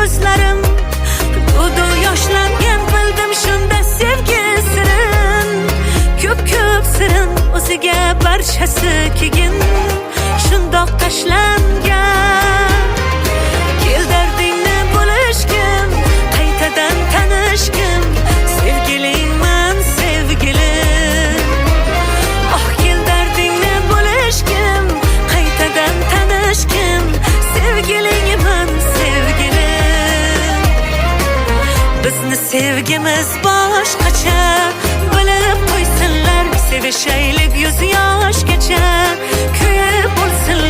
ko'zlarim to'ldi yoshlangan bildim shunda sevgi sirin ko'p sirin o'ziga barchasi keyin shundoq tashlangan kel dardingni bo'lishgin qaytadan tanishgin sevgilingman sevgilim oh kel dardingni bo'lishgin qaytadan tanishgin sevgilingman sevgilim bizni sevgimiz boshqacha bilib qo'ysinlar sevishaylik yuz yoshgacha kuyib bo'lsin